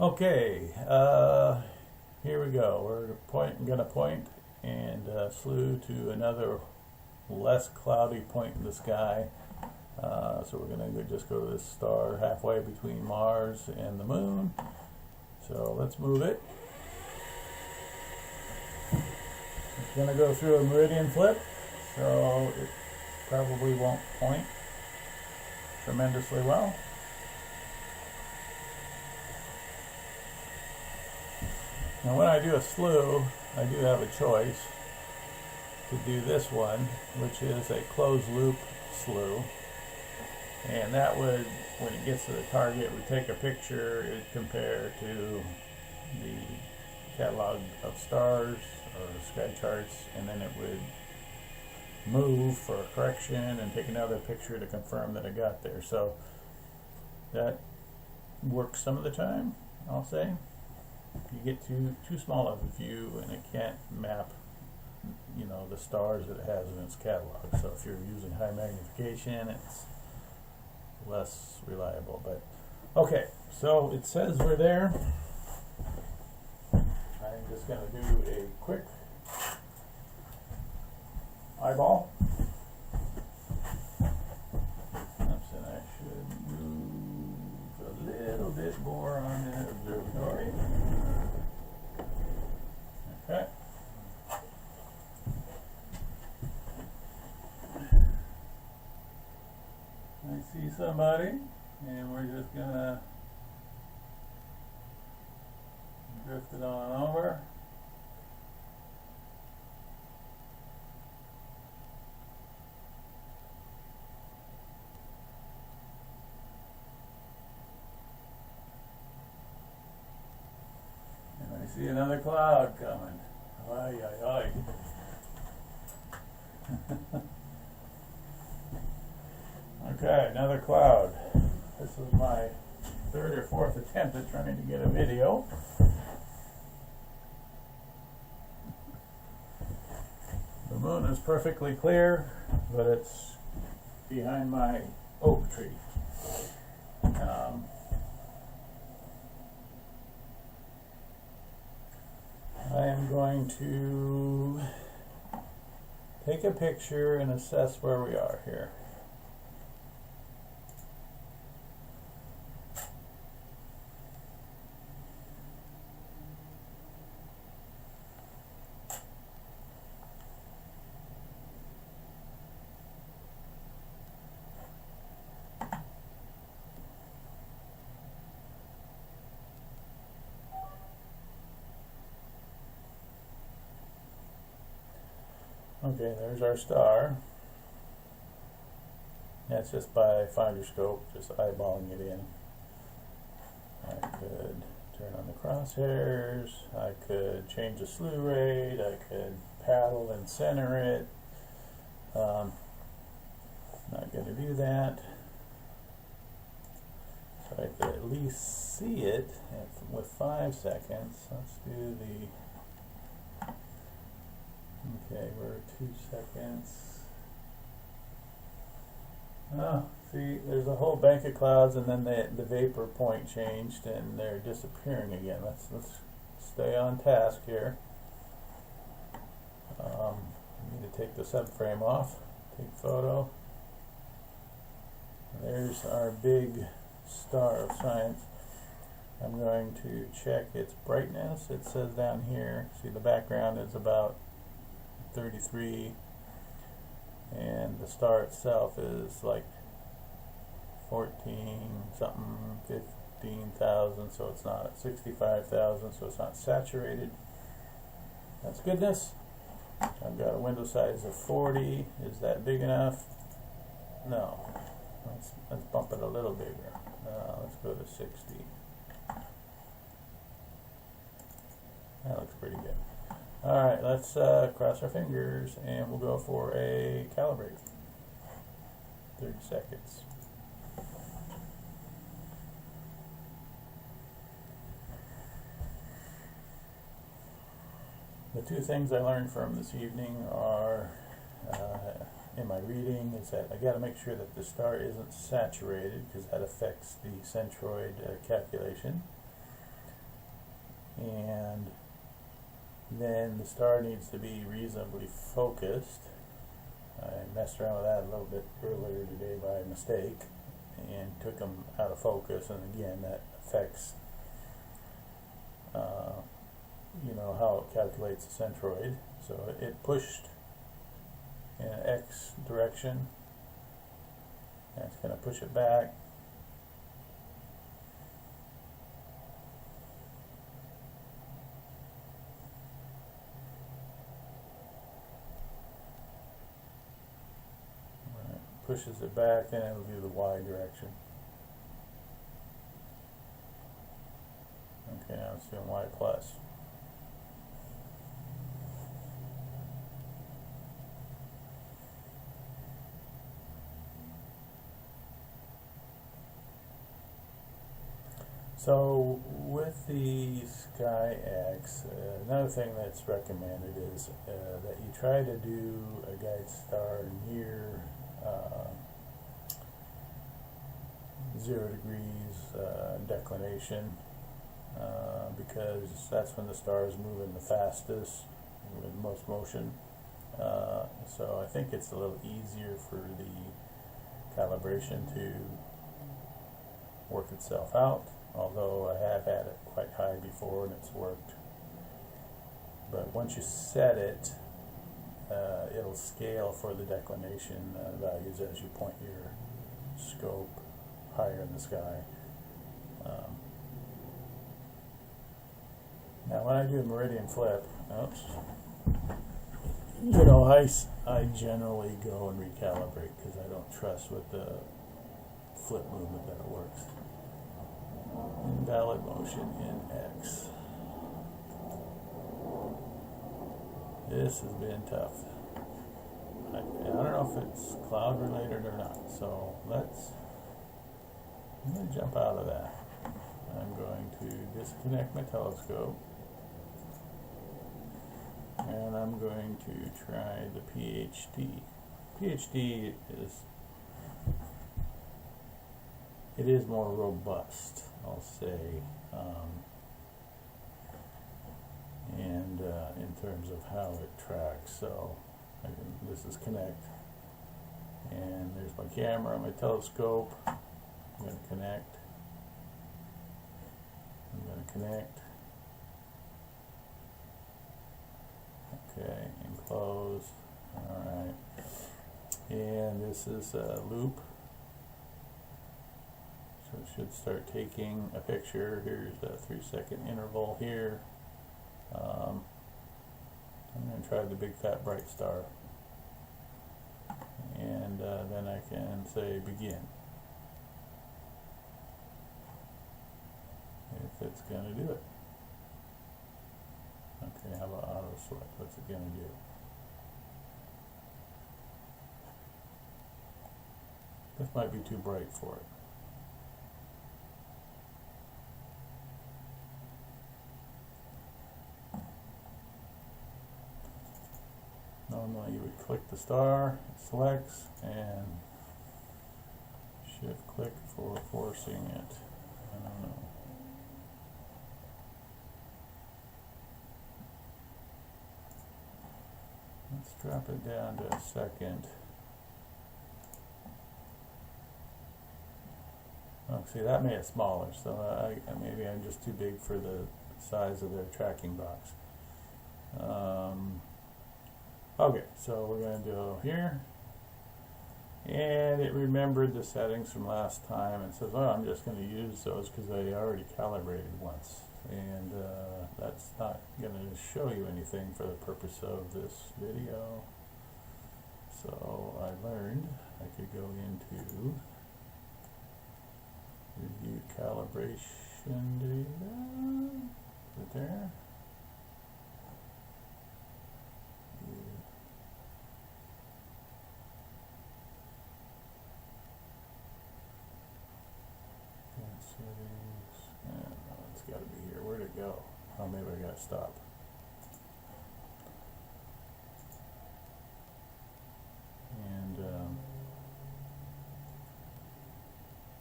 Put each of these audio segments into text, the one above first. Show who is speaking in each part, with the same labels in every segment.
Speaker 1: Okay, here we go. We're gonna point and slew to another less cloudy point in the sky. So we're gonna just go to this star halfway between Mars and the Moon. So let's move it. It's gonna go through a meridian flip, so it probably won't point tremendously well. Now when I do a slew, I do have a choice to do this one, which is a closed loop slew. And that would, when it gets to the target, we take a picture, it would compare to the catalog of stars or sky charts, and then it would move for a correction and take another picture to confirm that it got there. So that works some of the time, I'll say. You get too small of a view and it can't map, you know, the stars that it has in its catalog. So if you're using high magnification, it's less reliable. But okay, so it says we're there. I'm just going to do a quick eyeball. Oops, and I should move a little bit more on the observatory. Okay. I see somebody, and we're just gonna drift it on over. And I see another cloud coming. Ay, ay, ay. Okay, another cloud. This is my third or fourth attempt at trying to get a video. The moon is perfectly clear, but it's behind my oak tree. I am going to take a picture and assess where we are here. Okay, there's our star. That's just by finder scope, just eyeballing it in. I could turn on the crosshairs, I could change the slew rate, I could paddle and center it. Not going to do that. So I could at least see it with 5 seconds. Let's do the... Okay, we're at 2 seconds. Oh, see, there's a whole bank of clouds, and then the vapor point changed, and they're disappearing again. Let's stay on task here. I need to take the subframe off. Take photo. There's our big star of science. I'm going to check its brightness. It says down here. See, the background is about 33, and the star itself is like 14 something, 15,000, so it's not at 65,000, so it's not saturated. That's goodness. I've got a window size of 40. Is that big enough? No. Let's bump it a little bigger. Let's go to 60. That looks pretty good. Alright, let's cross our fingers and we'll go for a calibrate. 30 seconds. The two things I learned from this evening are, in my reading, is that I got to make sure that the star isn't saturated, because that affects the centroid calculation. and then the star needs to be reasonably focused. I messed around with that a little bit earlier today by mistake and took them out of focus, and again that affects you know, how it calculates the centroid. So it pushed in an X direction. That's going to push it back. Pushes it back, and it'll do the Y direction. Okay, now it's doing Y plus. So with the SkyX, another thing that's recommended is that you try to do a guide star near 0 degrees declination, because that's when the star is moving the fastest with most motion. So I think it's a little easier for the calibration to work itself out, although I have had it quite high before and it's worked. But once you set it, it'll scale for the declination values as you point your scope higher in the sky. Now when I do a meridian flip, you know, I generally go and recalibrate because I don't trust with the flip movement that it works. Invalid motion in X. This has been tough. I don't know if it's cloud related or not, so I'm going to jump out of that. I'm going to disconnect my telescope, and I'm going to try the PHD. PHD is more robust, I'll say, and in terms of how it tracks. So this is connect, and there's my camera, my telescope. I'm going to connect. I'm going to connect. Okay, and close. Alright. And this is a loop. So it should start taking a picture. Here's a 3-second interval here. I'm going to try the big fat bright star. And then I can say begin. If it's going to do it. Okay, how about auto select? What's it going to do? This might be too bright for it. Normally you would click the star, it selects, and shift click for forcing it. I don't know. Let's drop it down to a second. Oh, see, that made it smaller, so maybe I'm just too big for the size of their tracking box. Okay, so we're going to go here, and it remembered the settings from last time and says, oh, I'm just going to use those because I already calibrated once, and that's not going to show you anything for the purpose of this video. So I learned I could go into review calibration data. Is it there? Settings. It's got to be here. Where'd it go? Oh, maybe I got to stop. And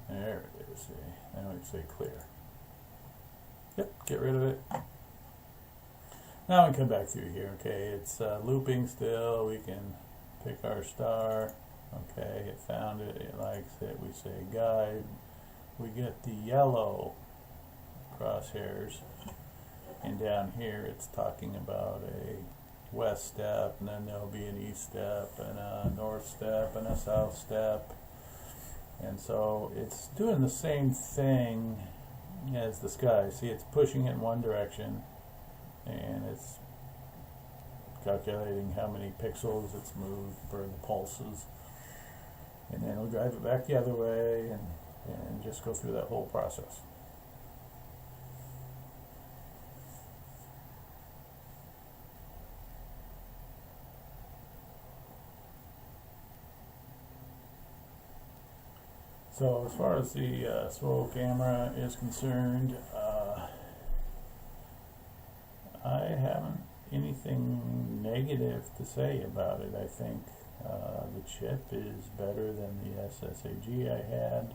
Speaker 1: there it is. See, now we can say clear. Yep, get rid of it. Now we come back through here. Okay, it's looping still. We can pick our star. Okay, it found it. It likes it. We say guide. We get the yellow crosshairs, and down here it's talking about a west step, and then there'll be an east step, and a north step, and a south step. And so it's doing the same thing as the sky. See, it's pushing it in one direction, and it's calculating how many pixels it's moved per the pulses, and then we'll drive it back the other way, and just go through that whole process. So as far as the ZWO camera is concerned, I haven't anything negative to say about it. I think the chip is better than the SSAG I had,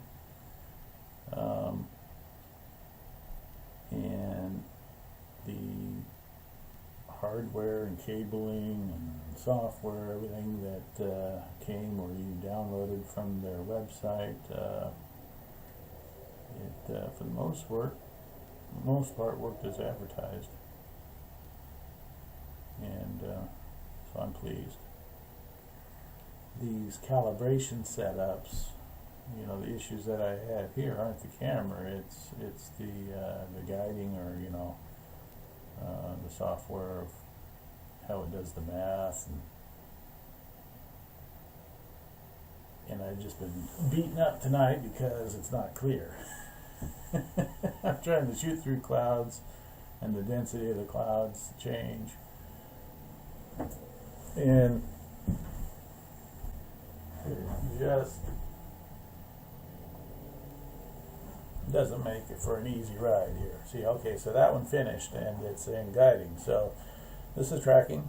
Speaker 1: and the hardware and cabling and software, everything that came or you downloaded from their website, it for the most part worked as advertised, and so I'm pleased. These calibration setups, you know, the issues that I have here aren't the camera, it's the guiding, or you know, the software of how it does the math, and I've just been beaten up tonight because it's not clear. I'm trying to shoot through clouds, and the density of the clouds change, and it just doesn't make it for an easy ride here. See, okay, so that one finished, and it's in guiding. So this is tracking.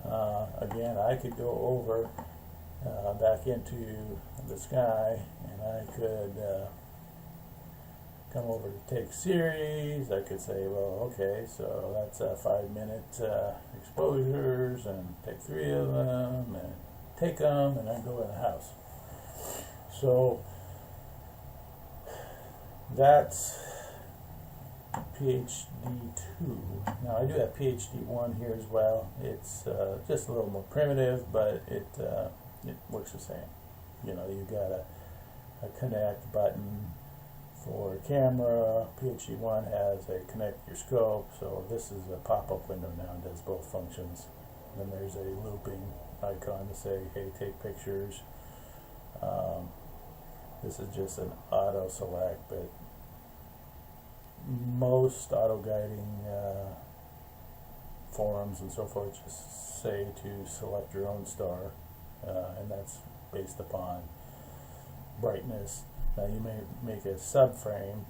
Speaker 1: Again, I could go over back into the sky, and I could come over to take series. I could say, well, okay, so that's 5-minute exposures, and take 3 of them, and take them, and then go in the house. So that's PHD2. Now I do have PHD1 here as well. It's just a little more primitive, but it works the same. You know, you got a connect button for camera. PHD1 has a connect your scope, so this is a pop-up window now and does both functions. Then there's a looping icon to say, hey, take pictures. This is just an auto select, but most auto guiding forums and so forth just say to select your own star, and that's based upon brightness. Now you may make a subframe,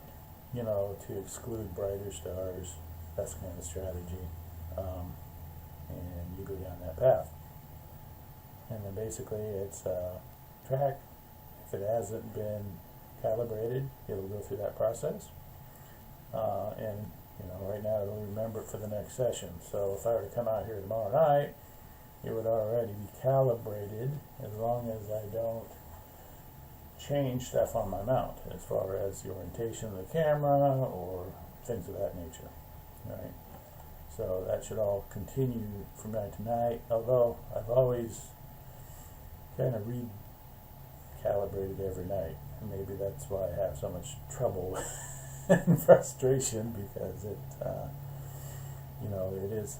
Speaker 1: you know, to exclude brighter stars. That's kind of strategy, and you go down that path. And then basically it's track. If it hasn't been calibrated, it'll go through that process. And you know, right now it'll remember it for the next session. So if I were to come out here tomorrow night, it would already be calibrated, as long as I don't change stuff on my mount as far as the orientation of the camera or things of that nature. Right? So that should all continue from night to night, although I've always kind of recalibrated every night, and maybe that's why I have so much trouble and frustration, because it you know, it is,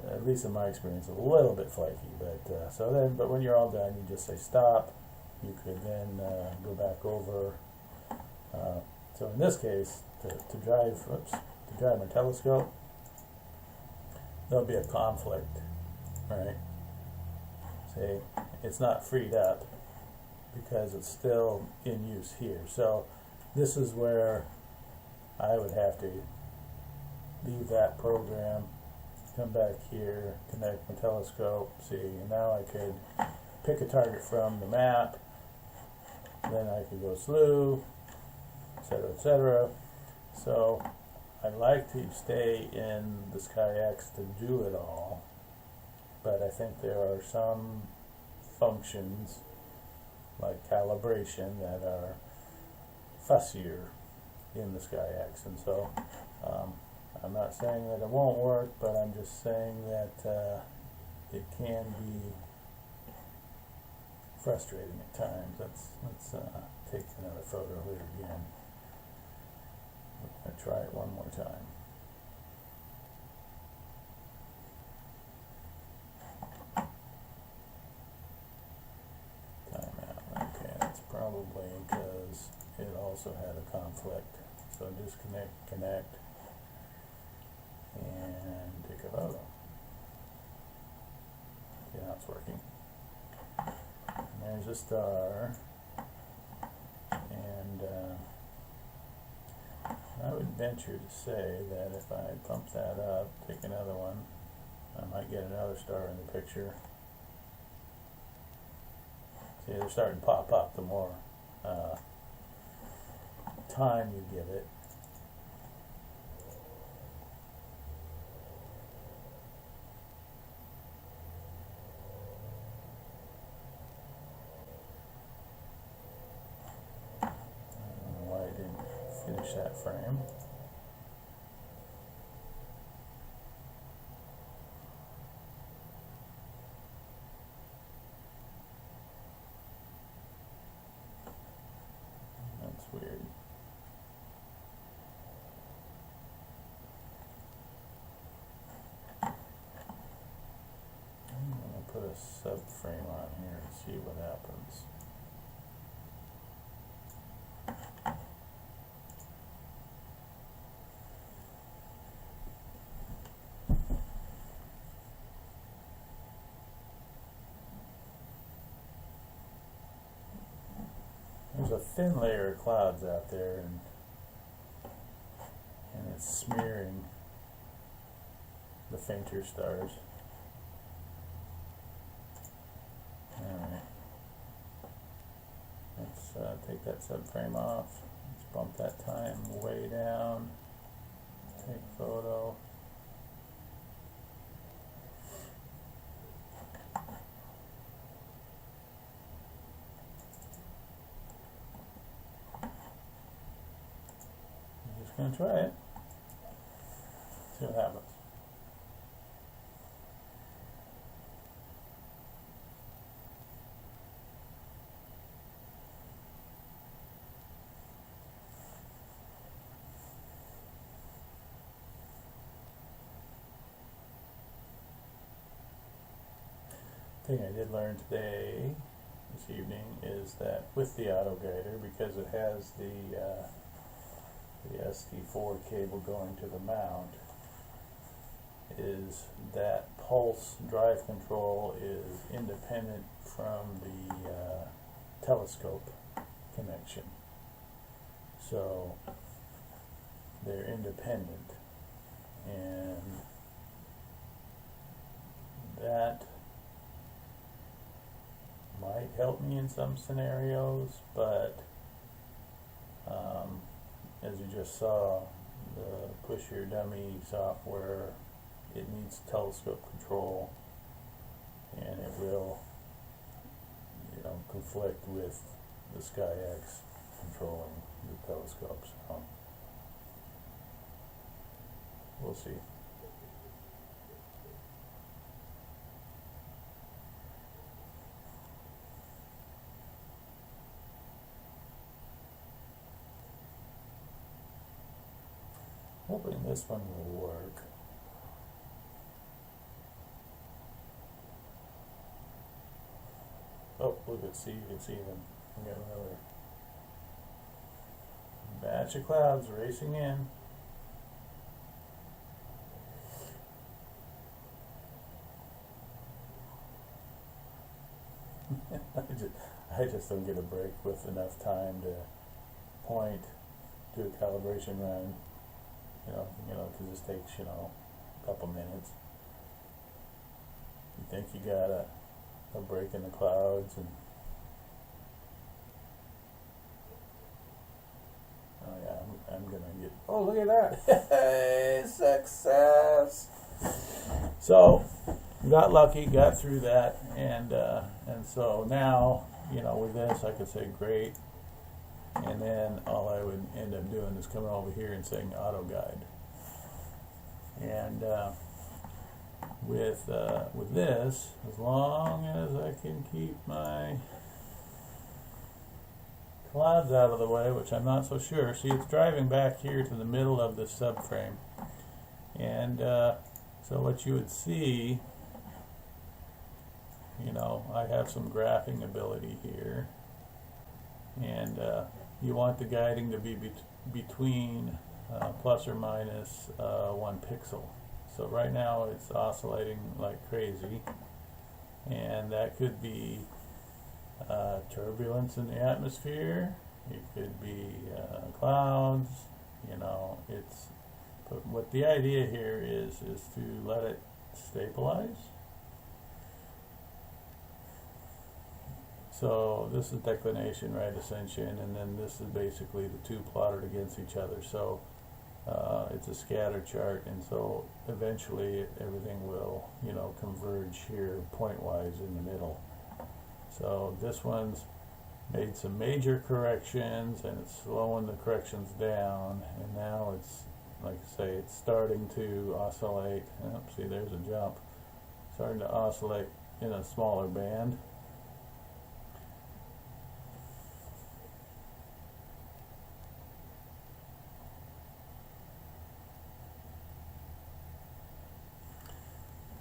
Speaker 1: at least in my experience, a little bit flaky. But but when you're all done, you just say stop. You could then go back over. So in this case, to drive my telescope, there'll be a conflict, right? See, it's not freed up because it's still in use here. So this is where I would have to leave that program, come back here, connect my telescope, see, and now I could pick a target from the map, then I could go slew, etc., etc. So I like to stay in the SkyX to do it all, but I think there are some functions like calibration that are fussier in the SkyX, and so I'm not saying that it won't work, but I'm just saying that it can be frustrating at times. Let's take another photo here again. I'm going to try it one more time. Timeout. Okay, that's probably because it also had a conflict. So disconnect, connect, and take a photo. Okay, now it's working. And there's a star, and I would venture to say that if I pump that up, take another one, I might get another star in the picture. See, they're starting to pop up the more time you give it. I don't know why I didn't finish that frame. That's weird. I'm going to put a subframe on here and see what happens. There's a thin layer of clouds out there, and it's smearing the fainter stars. Alright, let's take that subframe off. Let's bump that time way down. Take photo. I'm just going to try it. See what happens. The thing I did learn today, this evening, is that with the auto guider, because it has the SD4 cable going to the mount, is that pulse drive control is independent from the telescope connection. So they're independent, and that might help me in some scenarios, but as you just saw, the Push Your Dummy software, it needs telescope control, and it will, conflict with the SkyX controlling the telescopes. So we'll see. Hoping this one will work. Oh, look at, you can see them. We got another batch of clouds racing in. I just don't get a break with enough time to point, do a calibration run. Because this takes, a couple minutes. You think you got a break in the clouds, and oh yeah, I'm gonna get, oh Oh, look at that. Hey, success. So, got lucky, got through that, and so now, you know, with this I could say great, and then all I would end up doing is coming over here and saying auto guide. And with this, as long as I can keep my clouds out of the way, which I'm not so sure. See, it's driving back here to the middle of the subframe, and so what you would see, you know, I have some graphing ability here, and you want the guiding to be between plus or minus 1 pixel. So right now it's oscillating like crazy, and that could be turbulence in the atmosphere, it could be clouds, you know, but what the idea here is to let it stabilize. So this is declination, right ascension, and then this is basically the two plotted against each other. So it's a scatter chart, and so eventually everything will, you know, converge here point-wise in the middle. So this one's made some major corrections, and it's slowing the corrections down, and now it's, like I say, it's starting to oscillate. Oh, see, there's a jump. Starting to oscillate in a smaller band.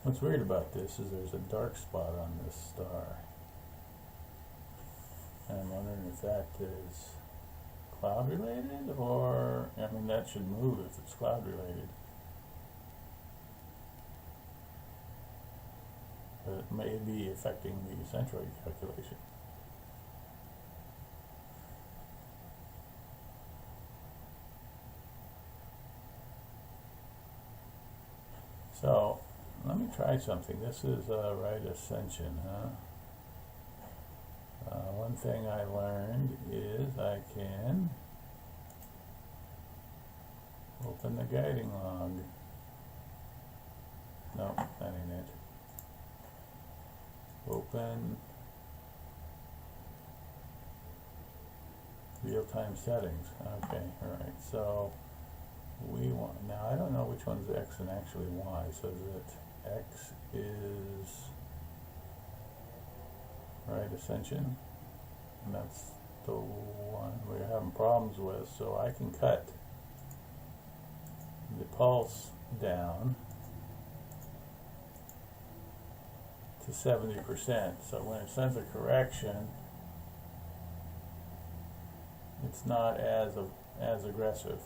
Speaker 1: What's weird about this is there's a dark spot on this star. And I'm wondering if that is cloud related, or, I mean, that should move if it's cloud related. But it may be affecting the centroid calculation. So, let me try something. This is right ascension, huh? One thing I learned is I can open the guiding log. No, that ain't it. Open real-time settings. Okay, alright, so we want, now I don't know which one's X and actually Y, so that X is right ascension, and that's the one we're having problems with. So I can cut the pulse down to 70%. So when it sends a correction, it's not as aggressive.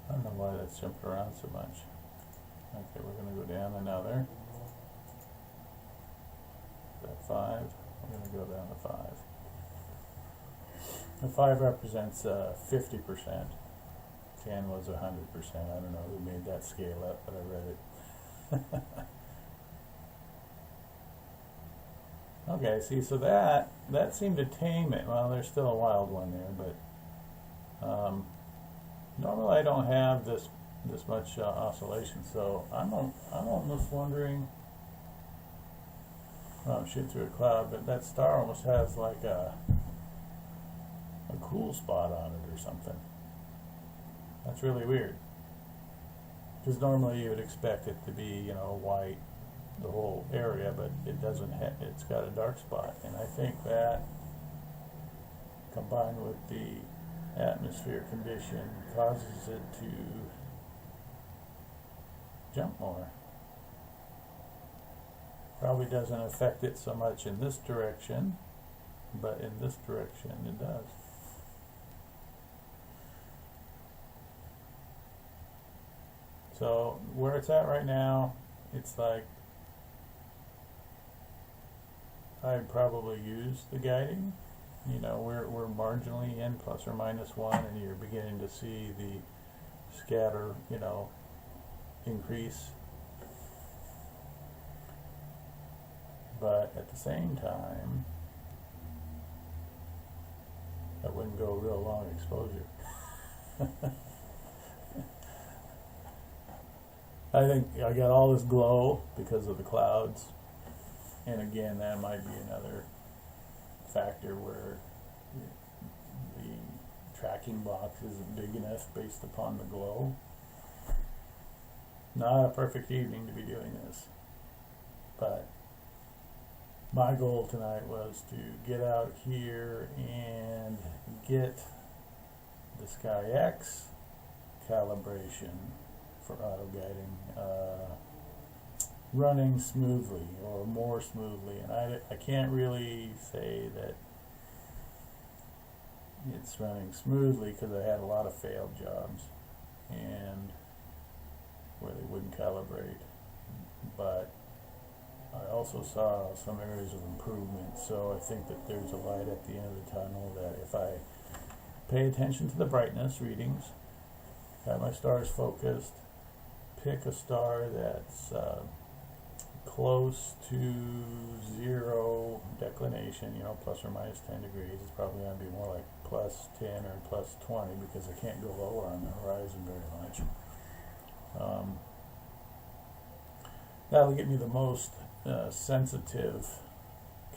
Speaker 1: I don't know why that's jumping around so much. Okay, we're going to go down another. That 5. We're going to go down to 5. The 5 represents 50%. 10 was 100%. I don't know who made that scale up, but I read it. Okay, see, so that seemed to tame it. Well, there's still a wild one there, but normally I don't have this much oscillation, so I'm almost wondering. Well, I'm shooting through a cloud, but that star almost has like a cool spot on it or something. That's really weird, because normally you would expect it to be, you know, white the whole area, but it doesn't have. It's got a dark spot, and I think that combined with the atmosphere condition causes it to jump more. Probably doesn't affect it so much in this direction, but in this direction it does. So where it's at right now, it's like I'd probably use the guiding. You know, we're marginally in plus or minus 1, and you're beginning to see the scatter, you know, increase. But at the same time, I wouldn't go real long exposure. I think I got all this glow because of the clouds, and again, that might be another factor where the tracking box isn't big enough based upon the glow. Not a perfect evening to be doing this, but my goal tonight was to get out here and get the SkyX calibration for auto guiding running smoothly or more smoothly, and I can't really say that it's running smoothly because I had a lot of failed jobs and where they wouldn't calibrate, but I also saw some areas of improvement, so I think that there's a light at the end of the tunnel, that if I pay attention to the brightness readings, have my stars focused, pick a star that's close to zero declination, you know, plus or minus 10 degrees. It's probably going to be more like plus 10 or plus 20 because I can't go lower on the horizon very much. That'll get me the most sensitive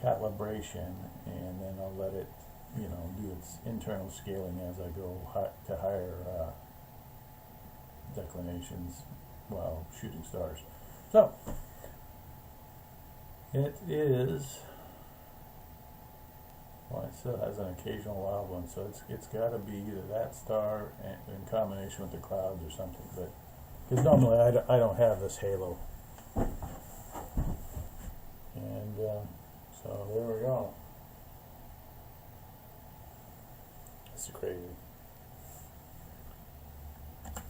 Speaker 1: calibration, and then I'll let it, you know, do its internal scaling as I go to higher declinations while shooting stars. So it is, well, it still has an occasional wild one, so it's got to be either that star in combination with the clouds or something, but because normally I don't have this halo. And so there we go. It's crazy.